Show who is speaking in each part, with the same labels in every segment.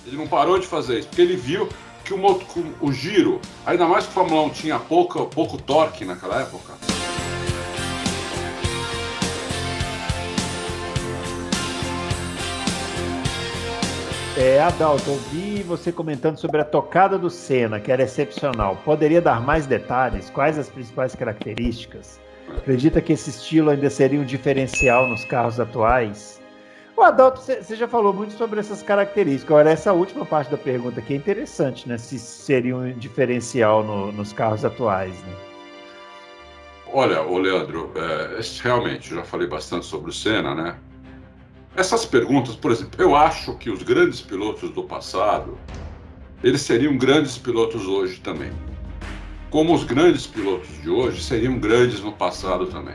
Speaker 1: Ele não parou de fazer isso, porque ele viu que o giro, ainda mais que o Fórmula 1 tinha pouco torque naquela época.
Speaker 2: Adalto, ouvi você comentando sobre a tocada do Senna, que era excepcional. Poderia dar mais detalhes? Quais as principais características? Acredita que esse estilo ainda seria um diferencial nos carros atuais? O Adalto, você já falou muito sobre essas características. Agora, essa última parte da pergunta aqui é interessante, né? Se seria um diferencial nos carros atuais, né?
Speaker 1: Olha, Leandro, realmente, eu já falei bastante sobre o Senna, né? Essas perguntas, por exemplo, eu acho que os grandes pilotos do passado, eles seriam grandes pilotos hoje também. Como os grandes pilotos de hoje seriam grandes no passado também.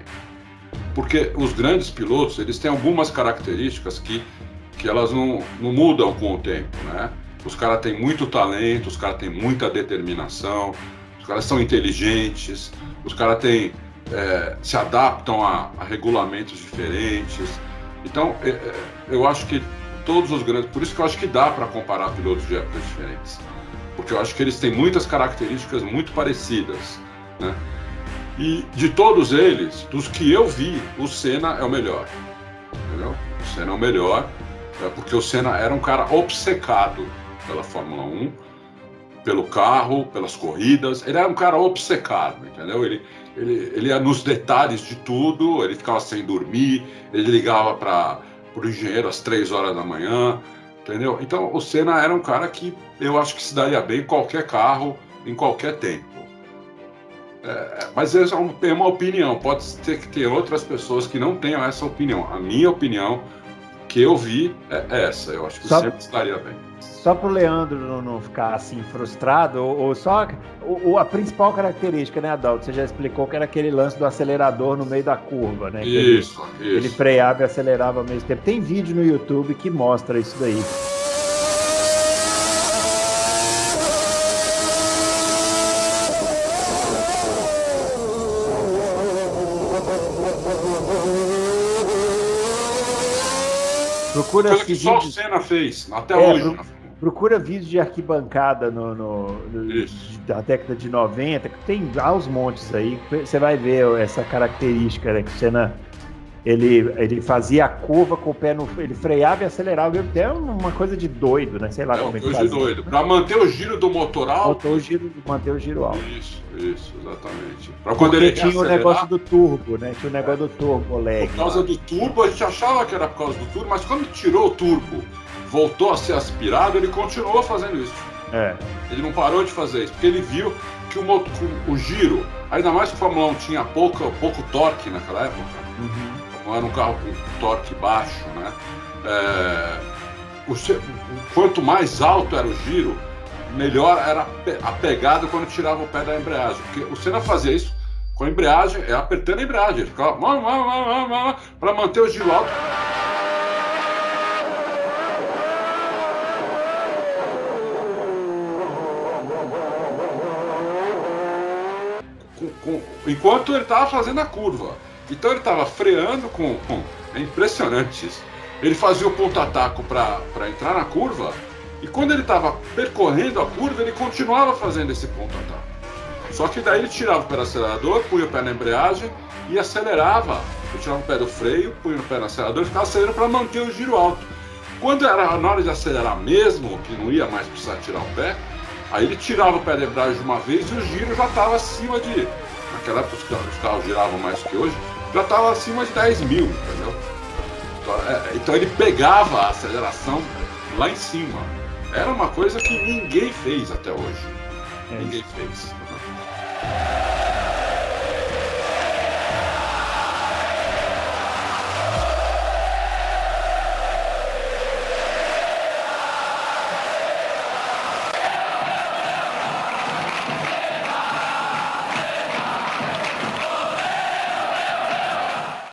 Speaker 1: Porque os grandes pilotos, eles têm algumas características que elas não mudam com o tempo, né? Os caras têm muito talento, os caras têm muita determinação, os caras são inteligentes, os caras se adaptam a regulamentos diferentes. Então, eu acho que todos os grandes... Por isso que eu acho que dá para comparar pilotos de épocas diferentes. Porque eu acho que eles têm muitas características muito parecidas, né? E de todos eles, dos que eu vi, o Senna é o melhor. Entendeu? O Senna é o melhor, porque o Senna era um cara obcecado pela Fórmula 1, pelo carro, pelas corridas. Ele era um cara obcecado, entendeu? Ele ia nos detalhes de tudo, ele ficava sem dormir, ele ligava para o engenheiro às 3 horas da manhã, entendeu? Então, o Senna era um cara que eu acho que se daria bem em qualquer carro, em qualquer tempo. Mas essa é uma opinião, pode ter que ter outras pessoas que não tenham essa opinião. A minha opinião, que eu vi, é essa. Eu acho que sempre estaria bem.
Speaker 2: Só para o Leandro não ficar assim frustrado, ou só a principal característica, né, Adalto? Você já explicou que era aquele lance do acelerador no meio da curva, né?
Speaker 1: Isso.
Speaker 2: Ele freava e acelerava ao mesmo tempo. Tem vídeo no YouTube que mostra isso daí. Procura
Speaker 1: coisa que só o Senna fez, até hoje.
Speaker 2: Procura vídeos de arquibancada da década de 90, que tem aos montes aí, você vai ver essa característica, né, que o Senna, ele fazia a curva com o pé ele freava e acelerava, até uma coisa de doido, né, sei lá como ele fazia.
Speaker 1: Doido, para manter o giro do motor alto.
Speaker 2: Manter o giro alto.
Speaker 1: Isso, exatamente.
Speaker 2: Porque tinha o negócio do turbo, né, tinha o negócio do turbo lag.
Speaker 1: Por causa do turbo, a gente achava que era por causa do turbo, mas quando tirou o turbo, voltou a ser aspirado, ele continuou fazendo isso. Ele não parou de fazer isso, porque ele viu que o giro, ainda mais que o Fórmula 1 tinha pouco torque naquela época, não era um carro com torque baixo, né? Quanto mais alto era o giro, melhor era a pegada quando tirava o pé da embreagem. Porque o Senna fazia isso com a embreagem, apertando a embreagem, ele ficava para manter o giro alto. Enquanto ele estava fazendo a curva. Então ele estava freando é impressionante isso. Ele fazia o ponta-taco para entrar na curva, e quando ele estava percorrendo a curva, ele continuava fazendo esse ponta-taco. Só que daí ele tirava o pé do acelerador, punha o pé na embreagem e acelerava. Ele tirava o pé do freio, punha o pé no acelerador e ficava acelerando para manter o giro alto. Quando era na hora de acelerar mesmo, que não ia mais precisar tirar o pé, aí ele tirava o pé da embreagem de uma vez e o giro já estava acima de... Naquela época os carros giravam mais que hoje, já estava acima de 10 mil, entendeu? Então ele pegava a aceleração lá em cima. Era uma coisa que ninguém fez até hoje. Ninguém fez.